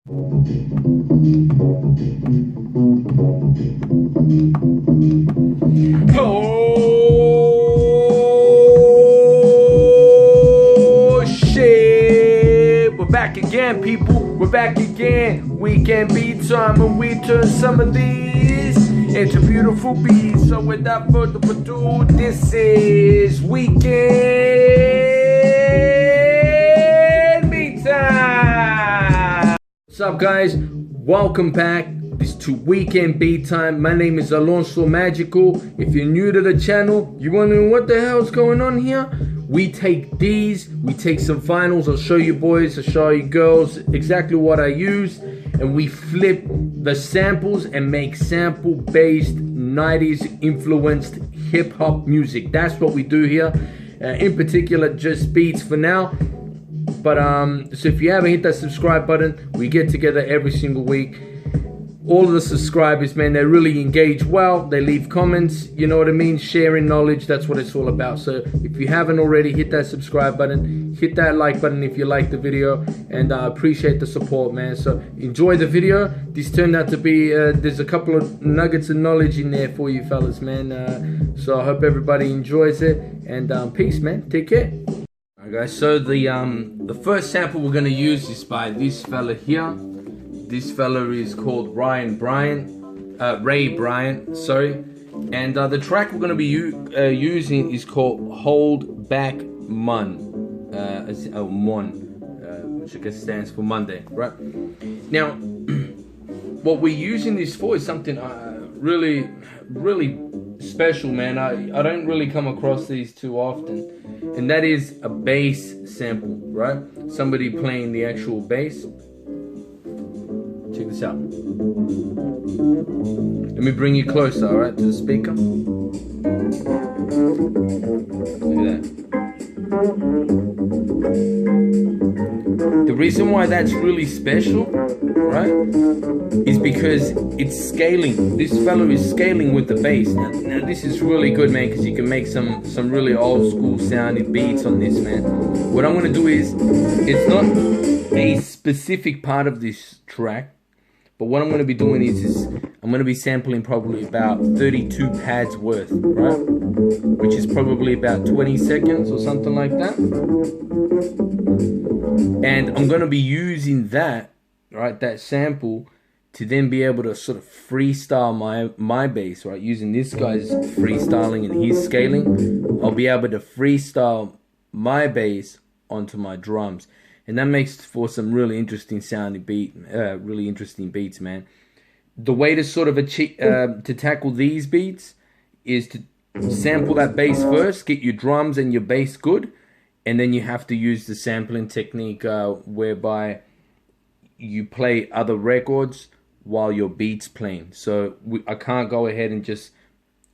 Oh shit, we're back again, people. We're back again. Weekend beat time, and we turn some of these into beautiful beats. So without further ado, this is Weekend Beat Time. What's up, guys? Welcome back. This to Weekend Beat Time. My name is Alonso Magical. If you're new to the channel, you're wondering what the hell's going on here. We take these, we take some vinyls. I'll show you boys, I'll show you girls exactly what I use, and we flip the samples and make sample-based 90s influenced hip-hop music. That's what we do here. In particular, just beats for now. But so if you haven't hit that subscribe button, we get together every single week. All of the subscribers, man, they really engage well. They leave comments, you know what I mean? Sharing knowledge, that's what it's all about. So if you haven't already, hit that subscribe button, hit that like button if you like the video, and I appreciate the support, man. So enjoy the video. This turned out to be, there's a couple of nuggets of knowledge in there for you fellas, man. So I hope everybody enjoys it, and peace, man. Take care. Alright guys, so the first sample we're gonna use is by this fella here. This fella is called Ray Bryant, sorry. And the track we're gonna be using is called Hold Back Mon, which I guess stands for Monday, right? Now, what we're using this for is something really special, man. I don't really come across these too often, and that is a bass sample, right? Somebody playing the actual bass. Check this out. Let me bring you closer, alright, to the speaker. Look at that. The reason why that's really special, right, is because it's scaling. This fellow is scaling with the bass. Now this is really good, man, because you can make some really old school sounding beats on this, man. What I'm gonna do is, it's not a specific part of this track, but what I'm going to be doing is I'm going to be sampling probably about 32 pads worth, right? Which is probably about 20 seconds or something like that. And I'm going to be using that, right, that sample, to then be able to sort of freestyle my bass, right? Using this guy's freestyling and his scaling, I'll be able to freestyle my bass onto my drums. And that makes for some really interesting sounding really interesting beats, man. The way to sort of achieve, to tackle these beats is to sample that bass first, get your drums and your bass good, and then you have to use the sampling technique whereby you play other records while your beat's playing. So I can't go ahead and just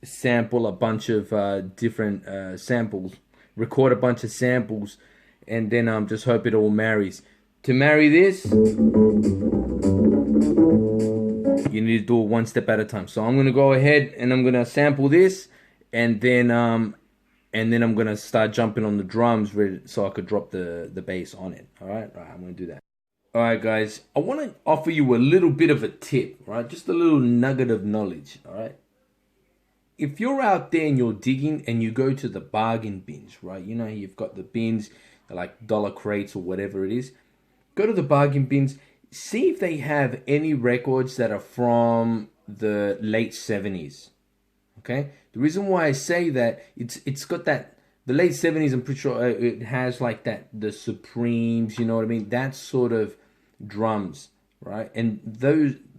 sample a bunch of different samples, record a bunch of samples, and then just hope it all marries. To marry this, you need to do it one step at a time. So I'm gonna go ahead and I'm gonna sample this, and then I'm gonna start jumping on the drums ready, so I could drop the bass on it. All right, I'm gonna do that. All right, guys, I want to offer you a little bit of a tip, right? Just a little nugget of knowledge. All right. If you're out there and you're digging and you go to the bargain bins, right? You know, you've got the bins, like dollar crates or whatever it is. Go to the bargain bins, see if they have any records that are from the late 70s. Okay? The reason why I say that, it's got that, the late 70s, I'm pretty sure it has like that, the Supremes, you know what I mean? That sort of drums, right? And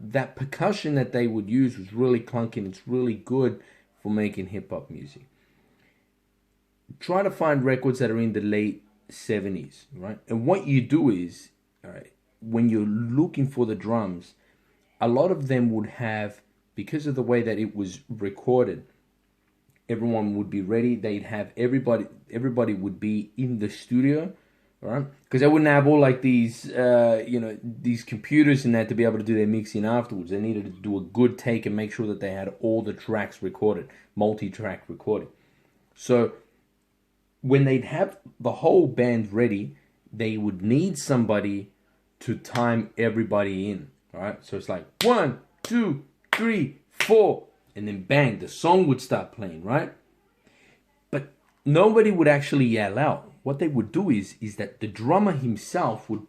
that percussion that they would use was really clunky, and it's really good for making hip-hop music. Try to find records that are in the late 70s, right? And what you do is, all right, when you're looking for the drums, a lot of them would have, because of the way that it was recorded, everyone would be ready. They'd have everybody would be in the studio, right? Because they wouldn't have all like these, these computers and that to be able to do their mixing afterwards. They needed to do a good take and make sure that they had all the tracks recorded, multi-track recording. So when they'd have the whole band ready, they would need somebody to time everybody in. All right, so it's like 1, 2, 3, 4, and then bang, the song would start playing, right? But nobody would actually yell out. What they would do is that the drummer himself would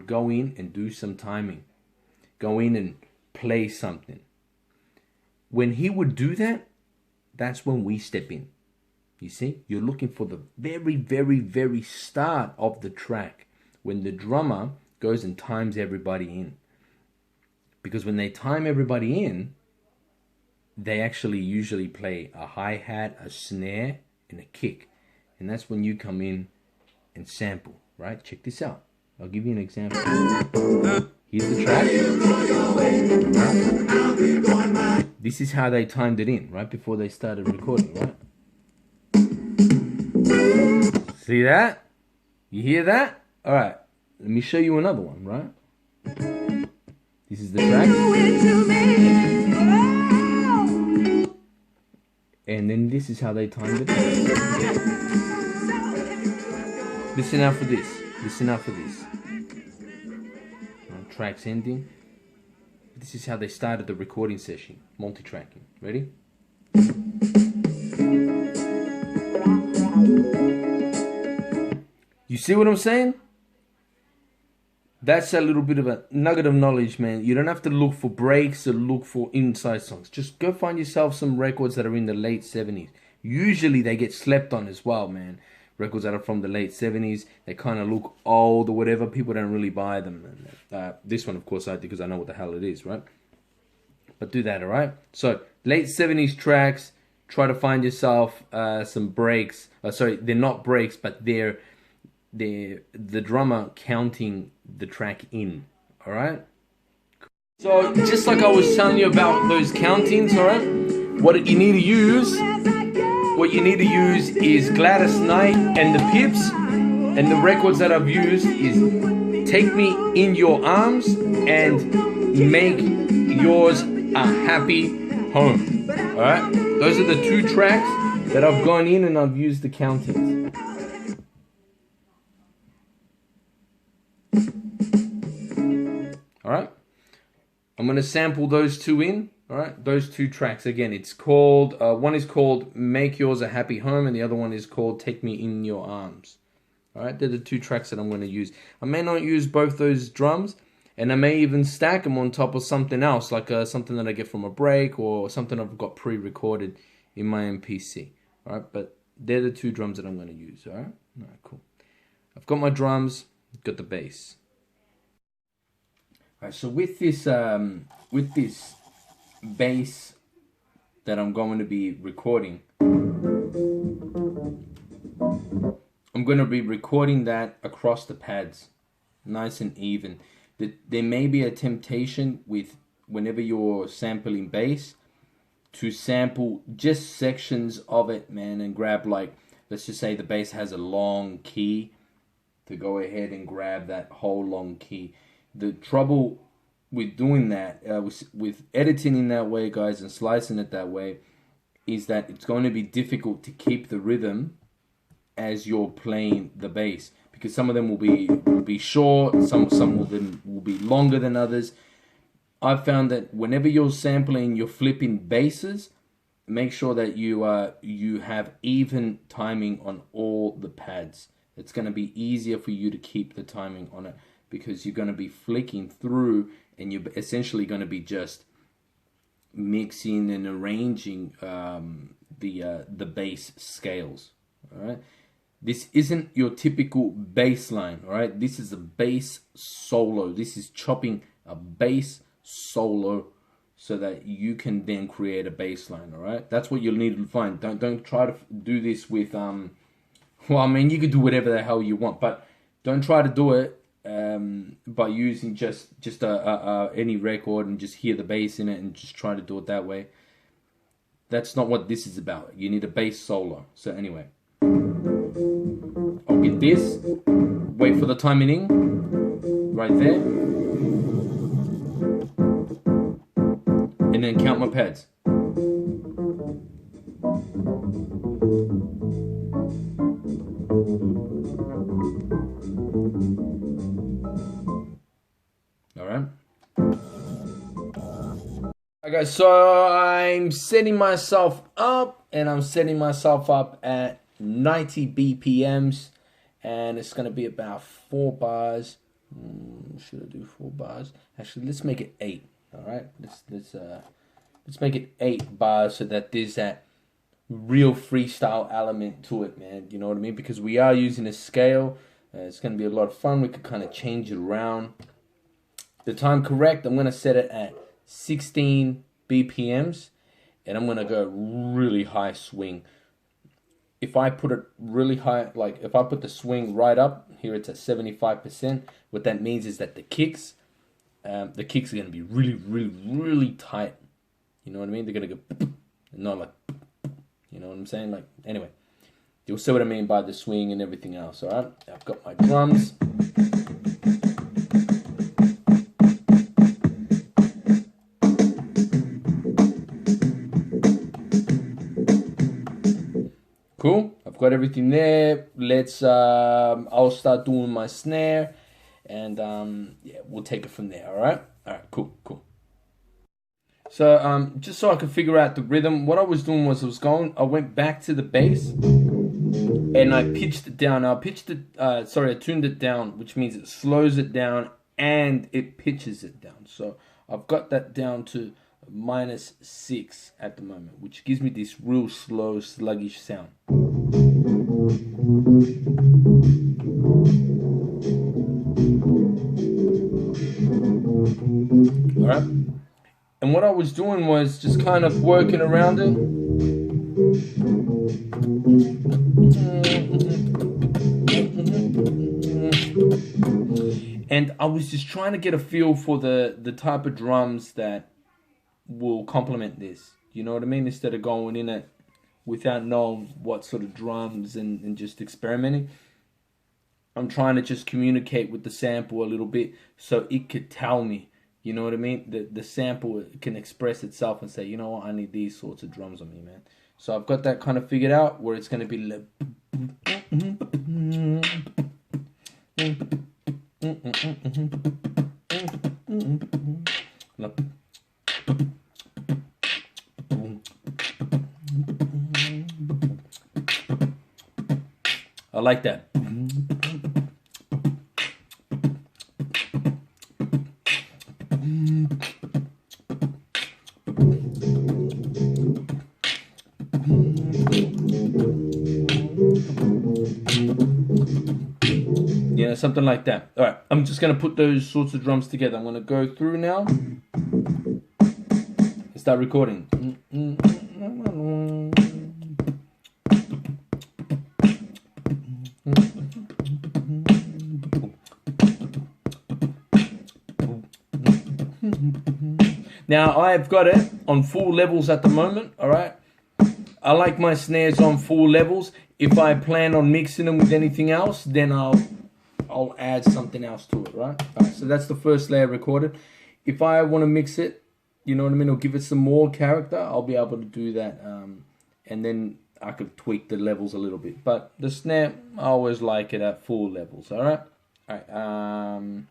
go in and do some timing, go in and play something. When he would do that, that's when we step in. You see, you're looking for the very, very, very start of the track when the drummer goes and times everybody in. Because when they time everybody in, they actually usually play a hi-hat, a snare, and a kick. And that's when you come in and sample, right? Check this out. I'll give you an example. Here's the track. This is how they timed it in, right? Before they started recording, right? See that? You hear that? All right. Let me show you another one, right? This is the track. And then this is how they timed it. Listen out for this. Listen out for this. Track's ending. This is how they started the recording session. Multi-tracking. Ready? You see what I'm saying? That's a little bit of a nugget of knowledge, man. You don't have to look for breaks or look for inside songs. Just go find yourself some records that are in the late 70s. Usually they get slept on as well, man. Records that are from the late 70s, they kind of look old or whatever. People don't really buy them. This one, of course, I do because I know what the hell it is, right? But do that, all right? So, late 70s tracks, try to find yourself some breaks. Sorry, they're not breaks, but they're the drummer counting the track in, all right? So, just like I was telling you about those countings, all right? What you need to use is Gladys Knight and the Pips, and the records that I've used is Take Me in Your Arms and Make Yours a Happy Home. Alright? Those are the two tracks that I've gone in and I've used the countings. Alright? I'm going to sample those two in. All right, those two tracks. Again, it's called, one is called Make Yours a Happy Home, and the other one is called Take Me in Your Arms. All right, they're the two tracks that I'm going to use. I may not use both those drums, and I may even stack them on top of something else, like something that I get from a break or something I've got pre-recorded in my MPC. All right, but they're the two drums that I'm going to use. All right, cool. I've got my drums, got the bass. All right, so with this bass that I'm going to be recording, I'm going to be recording that across the pads, nice and even. There may be a temptation with whenever you're sampling bass to sample just sections of it, man, and grab, like, let's just say the bass has a long key, to go ahead and grab that whole long key. The trouble with doing that, with editing in that way, guys, and slicing it that way, is that it's going to be difficult to keep the rhythm as you're playing the bass, because some of them will be short, some of them will be longer than others. I've found that whenever you're sampling, you're flipping basses, make sure that you have even timing on all the pads. It's going to be easier for you to keep the timing on it, because you're going to be flicking through, and you're essentially going to be just mixing and arranging the bass scales. All right, this isn't your typical bass line. All right, this is a bass solo. This is chopping a bass solo so that you can then create a bass line. All right, that's what you'll need to find. Don't try to do this with well, I mean, you could do whatever the hell you want, but don't try to do it by using just any record and just hear the bass in it and just try to do it that way. That's not what this is about. You need a bass solo. So anyway, I'll get this, wait for the timing in, right there, and then count my pads. Okay, so I'm setting myself up, and I'm setting myself up at 90 BPMs, and it's gonna be about 4 bars. Should I do 4 bars? Actually, let's make it 8. All right, let's make it 8 bars so that there's that real freestyle element to it, man. You know what I mean? Because we are using a scale. It's gonna be a lot of fun. We could kind of change it around. The time correct, I'm going to set it at 16 BPMs, and I'm going to go really high swing. If I put it really high, like if I put the swing right up, here it's at 75%, what that means is that the kicks are going to be really, really, really tight. You know what I mean? They're going to go, not like, you know what I'm saying? Like, anyway, you'll see what I mean by the swing and everything else, all right? I've got my drums. Cool. I've got everything there. Let's. I'll start doing my snare, and yeah, we'll take it from there. All right. All right. Cool. Cool. So just so I could figure out the rhythm, what I was doing was I went back to the bass, and I pitched it down. I tuned it down, which means it slows it down and it pitches it down. So I've got that down to -6 at the moment, which gives me this real slow, sluggish sound. All right. And what I was doing was just kind of working around it. And I was just trying to get a feel for the type of drums that will complement this. You know what I mean? Instead of going in it without knowing what sort of drums and just experimenting. I'm trying to just communicate with the sample a little bit so it could tell me. You know what I mean? The sample can express itself and say, you know what, I need these sorts of drums on me, man. So I've got that kind of figured out where it's going to be I like that. Yeah, something like that. All right, I'm just going to put those sorts of drums together. I'm going to go through now and start recording. Now, I've got it on full levels at the moment, all right? I like my snares on full levels. If I plan on mixing them with anything else, then I'll add something else to it, right? All right, so that's the first layer recorded. If I want to mix it, you know what I mean, or give it some more character, I'll be able to do that. And then I could tweak the levels a little bit. But the snare, I always like it at full levels, all right? All right,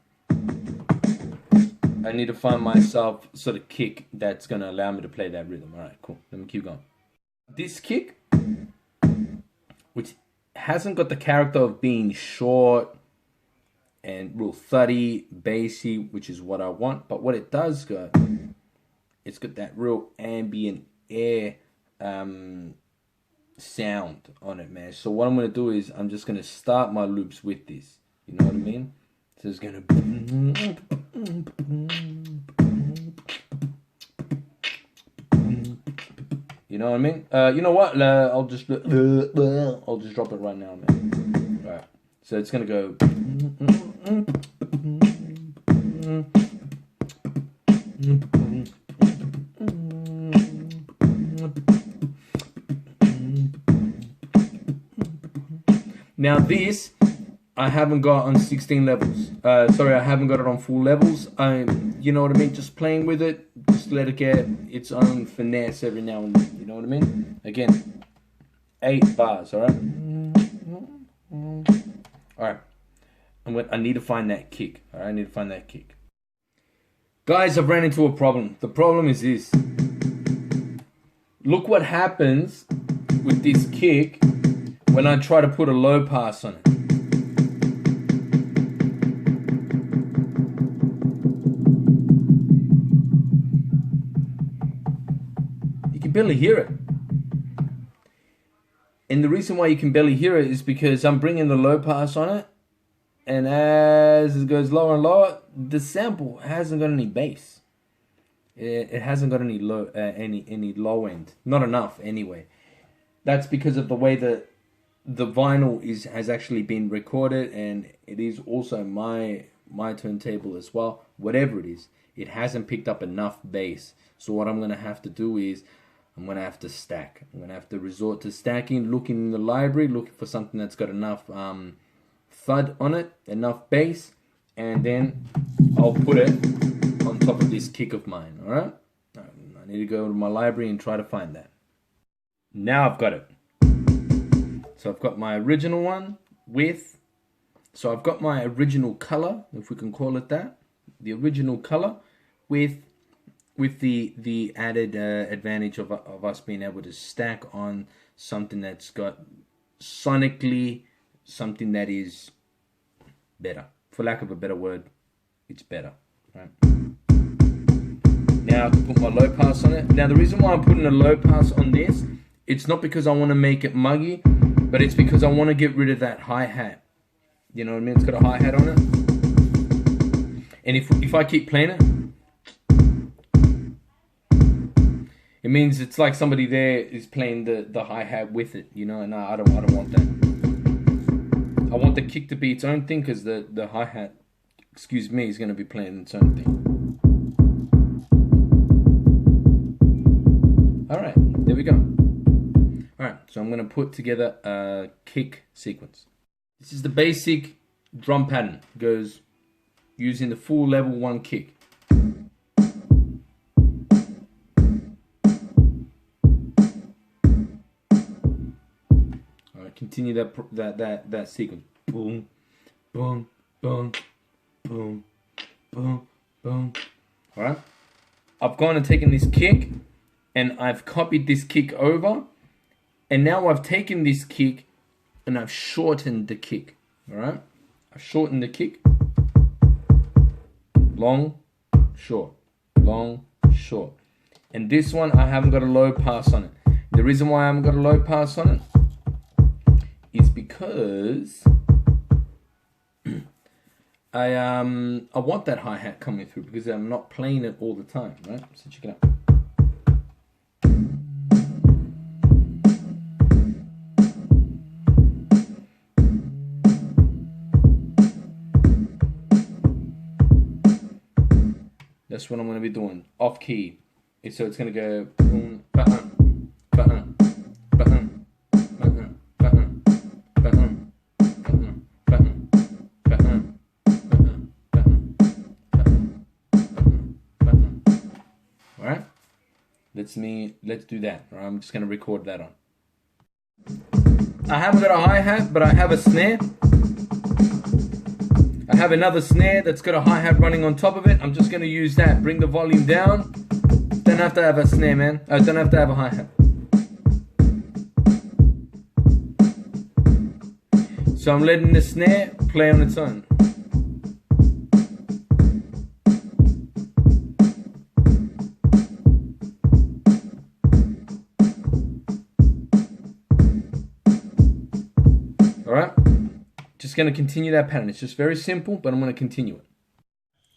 I need to find myself sort of kick that's going to allow me to play that rhythm. All right, cool. Let me keep going. This kick, which hasn't got the character of being short and real thuddy, bassy, which is what I want. But what it does got, it's got that real ambient air sound on it, man. So what I'm going to do is I'm just going to start my loops with this. You know what I mean? So it's going to... You know what I mean? You know what? I'll just drop it right now, man. All right. So it's gonna go. Now this, I haven't got on 16 levels. Sorry, I haven't got it on full levels. You know what I mean? Just playing with it. Just let it get its own finesse every now and then. You know what I mean? Again, 8 bars, all right? All right. I need to find that kick. All right, I need to find that kick. Guys, I've ran into a problem. The problem is this. Look what happens with this kick when I try to put a low pass on it. You can barely hear it. And the reason why you can barely hear it is because I'm bringing the low pass on it, and as it goes lower and lower, the sample hasn't got any bass. It hasn't got any low any low end. Not enough anyway. That's because of the way that the vinyl has actually been recorded, and it is also my turntable as well. Whatever it is, it hasn't picked up enough bass. So what I'm gonna have to do is I'm gonna have to stack. I'm gonna have to resort to stacking, looking in the library, looking for something that's got enough thud on it, enough bass, and then I'll put it on top of this kick of mine. All right? I need to go to my library and try to find that. Now I've got it. So I've got my original one with, so I've got my original color, if we can call it that, the original color with the added advantage of us being able to stack on something that's got sonically something that is better. For lack of a better word, it's better. Right? Now I can put my low pass on it. Now the reason why I'm putting a low pass on this, it's not because I want to make it muggy, but it's because I want to get rid of that hi-hat. You know what I mean? It's got a hi-hat on it. And if I keep playing it, it means it's like somebody there is playing the hi-hat with it, you know, and I don't want that. I want the kick to be its own thing, because the hi-hat, excuse me, is going to be playing its own thing. Alright, there we go. Alright, so I'm going to put together a kick sequence. This is the basic drum pattern. It goes using the full level 1 kick. Continue that sequence. Boom, boom, boom, boom, boom, boom. All right. I've gone and taken this kick, and I've copied this kick over, and now I've taken this kick, and I've shortened the kick. All right. I've shortened the kick. Long, short, long, short. And this one, I haven't got a low pass on it. The reason why I haven't got a low pass on it is because I want that hi-hat coming through, because I'm not playing it all the time, right? So check it out. That's what I'm going to be doing off key. So it's going to go boom, ba-hum, ba-hum, ba-hum, ba-hum, ba-hum, ba-hum, ba-hum, ba-hum, ba-hum, ba-hum, ba-hum, ba-hum, ba-hum, ba-hum. All right, let's do that. All right, I'm just going to record that on. I haven't got a hi-hat, but I have a snare. I have another snare that's got a hi-hat running on top of it. I'm just going to use that. Bring the volume down. Don't have to have a snare, man. I don't have to have a hi-hat. So I'm letting the snare play on its own. Alright? Just going to continue that pattern. It's just very simple, but I'm going to continue it.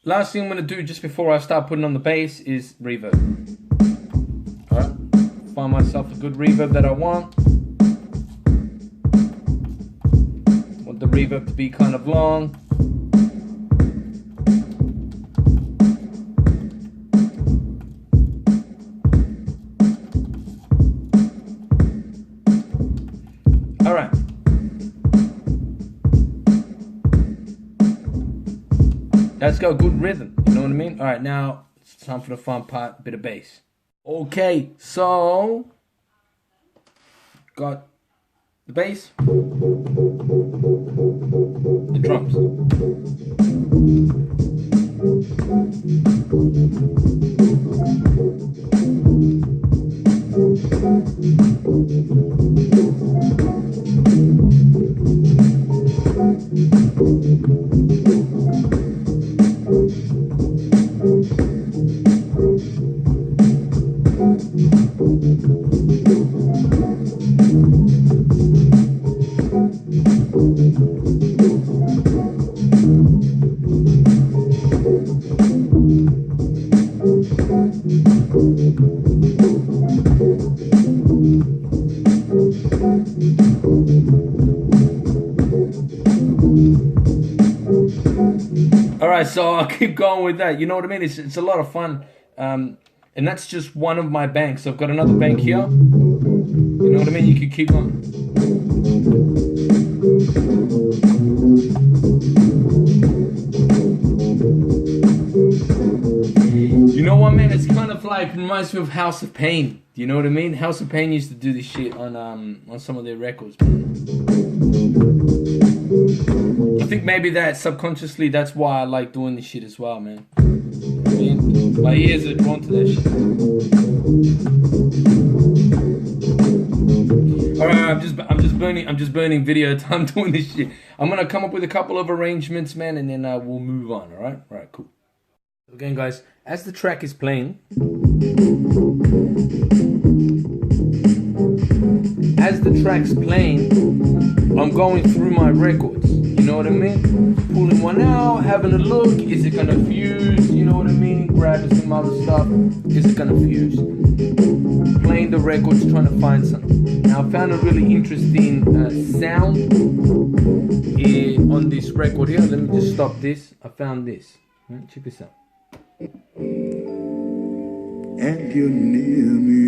Last thing I'm going to do just before I start putting on the bass is reverb. Alright? Find myself a good reverb that I want. Want the reverb to be kind of long. Alright. That's got a good rhythm, you know what I mean? Alright, now it's time for the fun part, bit of bass. Okay, so got the bass, the drums. Alright, so I'll keep going with that. You know what I mean? It's a lot of fun. And that's just one of my banks. I've got another bank here. You know what I mean? You could keep on. You know what, man? It's kind of like, reminds me of House of Pain. Do you know what I mean? House of Pain used to do this shit on some of their records. I think maybe that subconsciously, that's why I like doing this shit as well, man. I mean, my ears are drawn to that shit. Alright, I'm just burning video time doing this shit. I'm gonna come up with a couple of arrangements, man, and then we'll move on. Alright, cool. Again, guys, as the track is playing, I'm going through my records. You know what I mean? Pulling one out, having a look. Is it gonna fuse? You know what I mean? Grabbing some other stuff. Is it gonna fuse? Playing the records, trying to find something. Now, I found a really interesting sound on this record here. Let me just stop this. I found this. Check this out. And you're near me.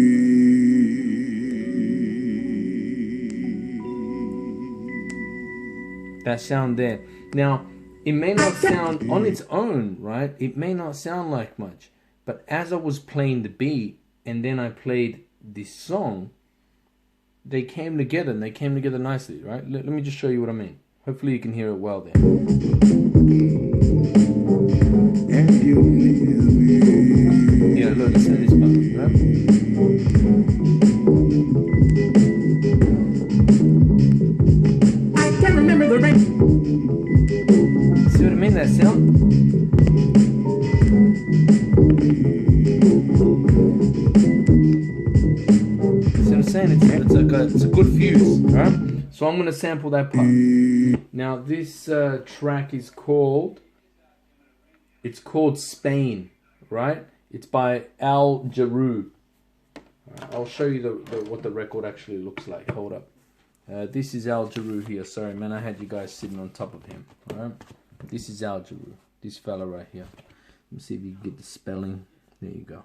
That sound there. Now, it may not sound on its own, right? It may not sound like much. But as I was playing the beat and then I played this song, they came together and they came together nicely, right? Let me just show you what I mean. Hopefully you can hear it well there. And you're near me. Yeah, look, listen to this part, right? Remember the rain. See what I mean, that sound? See what I'm saying? It's a good fuse, right? So I'm gonna sample that part. Now this track is called Spain, right? It's by Al Jarreau. I'll show you what the record actually looks like. Hold up. This is Al Jarreau here. Sorry, man, I had you guys sitting on top of him. Alright? This is Al Jarreau. This fella right here. Let me see if you can get the spelling. There you go.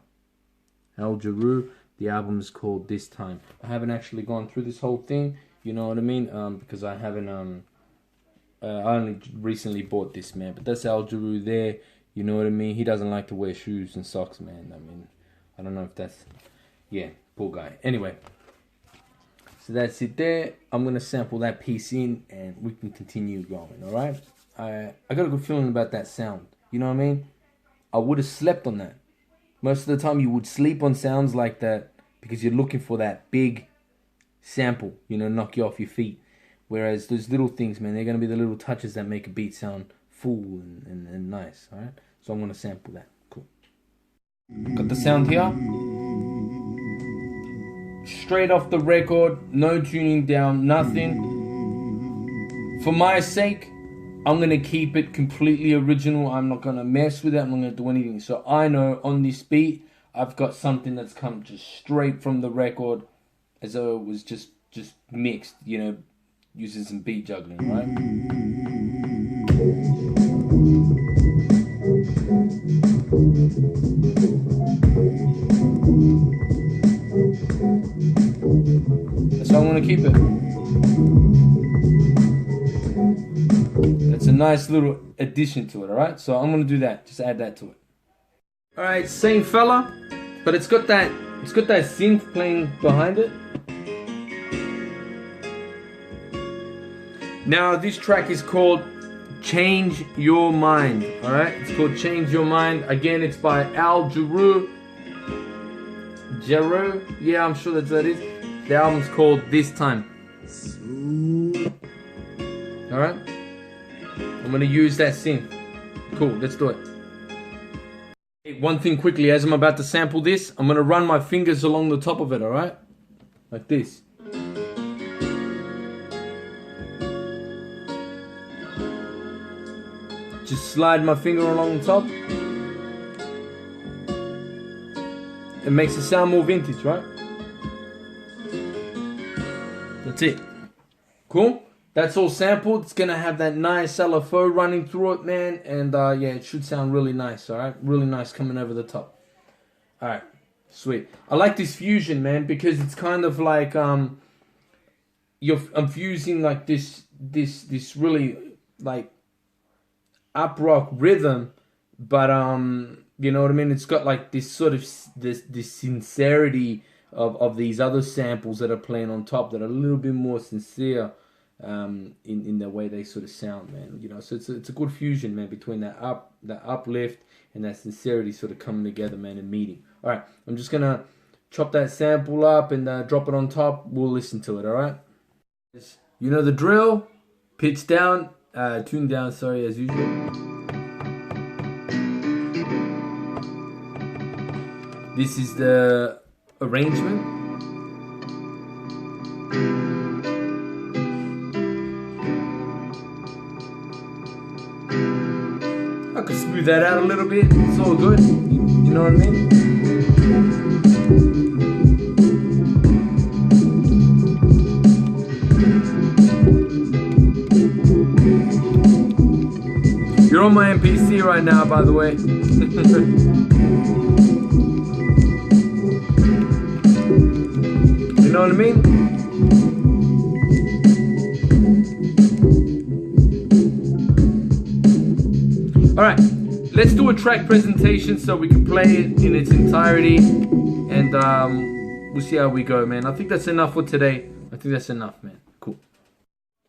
Al Jarreau. The album is called This Time. I haven't actually gone through this whole thing. You know what I mean? Because I haven't... I only recently bought this, man. But that's Al Jarreau there. You know what I mean? He doesn't like to wear shoes and socks, man. I mean, I don't know if that's... Yeah, poor guy. Anyway. So that's it there. I'm going to sample that piece in and we can continue going, alright? I got a good feeling about that sound. You know what I mean? I would have slept on that. Most of the time you would sleep on sounds like that because you're looking for that big sample, you know, knock you off your feet. Whereas those little things, man, they're going to be the little touches that make a beat sound full and nice, alright? So I'm going to sample that. Cool. Got the sound here. Straight off the record, no tuning down, nothing. For my sake, I'm going to keep it completely original. I'm not going to mess with it. I'm not going to do anything. So I know on this beat, I've got something that's come just straight from the record as though it was just mixed, you know, using some beat juggling, right? So I'm going to keep it. It's a nice little addition to it, alright? So I'm going to do that. Just add that to it. Alright, same fella, but it's got that synth playing behind it. Now this track is called Change Your Mind. Alright, it's called Change Your Mind. Again, it's by Al Jarreau. Yeah, I'm sure that's what it is. The album's called This Time. Alright, I'm gonna use that synth. Cool, let's do it. Hey, one thing quickly, as I'm about to sample this, I'm gonna run my fingers along the top of it, alright? Like this. Just slide my finger along the top. It makes it sound more vintage, right? That's it. Cool? That's all sampled. It's gonna have that nice LFO running through it, man. And yeah, it should sound really nice, alright? Really nice coming over the top. Alright, sweet. I like this fusion, man, because it's kind of like I'm fusing like this really like up rock rhythm, but you know what I mean? It's got like this sort of this sincerity of these other samples that are playing on top that are a little bit more sincere in the way they sort of sound, man. You know, so it's a good fusion, man, between that uplift and that sincerity sort of coming together, man, and meeting. All right, I'm just gonna chop that sample up and drop it on top. We'll listen to it. All right. You know the drill. Pitch down, tune down. Sorry, as usual. This is the arrangement. I could smooth that out a little bit. It's all good. You know what I mean? You're on my MPC right now, by the way. You know what I mean? Alright, let's do a track presentation so we can play it in its entirety. And we'll see how we go, man. I think that's enough for today. I think that's enough, man. Cool.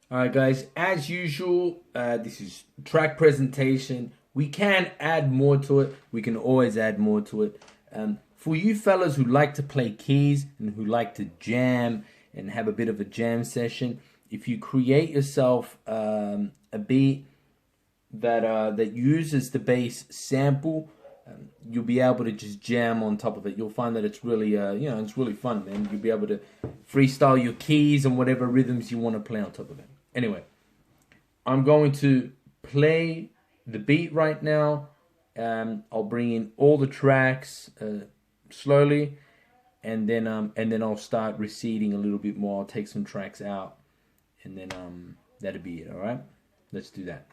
Alright, guys, as usual, this is track presentation. We can add more to it. We can always add more to it. For you fellas who like to play keys and who like to jam and have a bit of a jam session, if you create yourself a beat that uses the bass sample, you'll be able to just jam on top of it. You'll find that it's really, you know, it's really fun, man. You'll be able to freestyle your keys and whatever rhythms you want to play on top of it. Anyway, I'm going to play the beat right now. I'll bring in all the tracks slowly, and then I'll start receding a little bit more. I'll take some tracks out, and then that'll be it. All right, let's do that.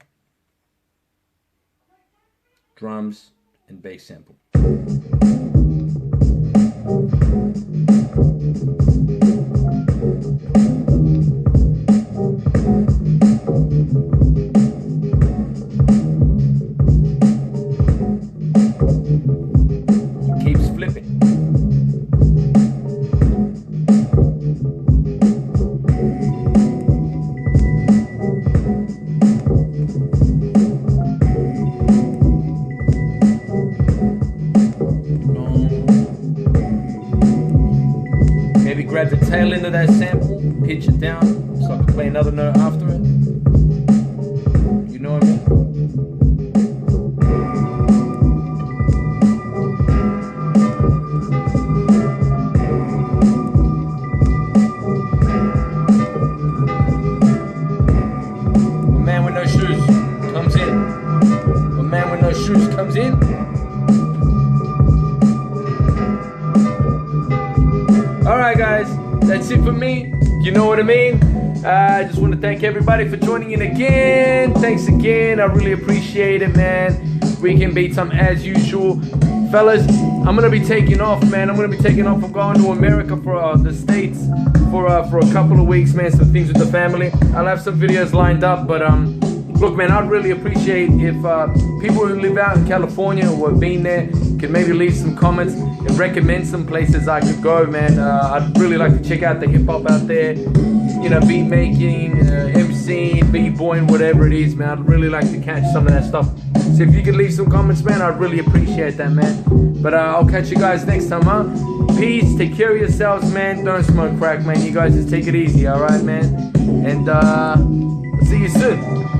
Drums and bass sample. Keeps flipping. Maybe grab the tail end of that sample, pitch it down so I can play another note after it. You know what I mean? Shoes comes in. Alright guys, that's it for me. You know what I mean? I just want to thank everybody for joining in again. Thanks again, I really appreciate it, man. Weekend beats, as usual. Fellas, I'm gonna be taking off, man. I'm going to America for the States for a couple of weeks, man. Some things with the family. I'll have some videos lined up, but look, man, I'd really appreciate if people who live out in California or have been there could maybe leave some comments and recommend some places I could go, man. I'd really like to check out the hip hop out there. you know, beat making, MCing, b-boying, whatever it is, man. I'd really like to catch some of that stuff. So if you could leave some comments, man, I'd really appreciate that, man. But I'll catch you guys next time, huh? Peace, take care of yourselves, man. Don't smoke crack, man. You guys just take it easy, alright, man? And see you soon.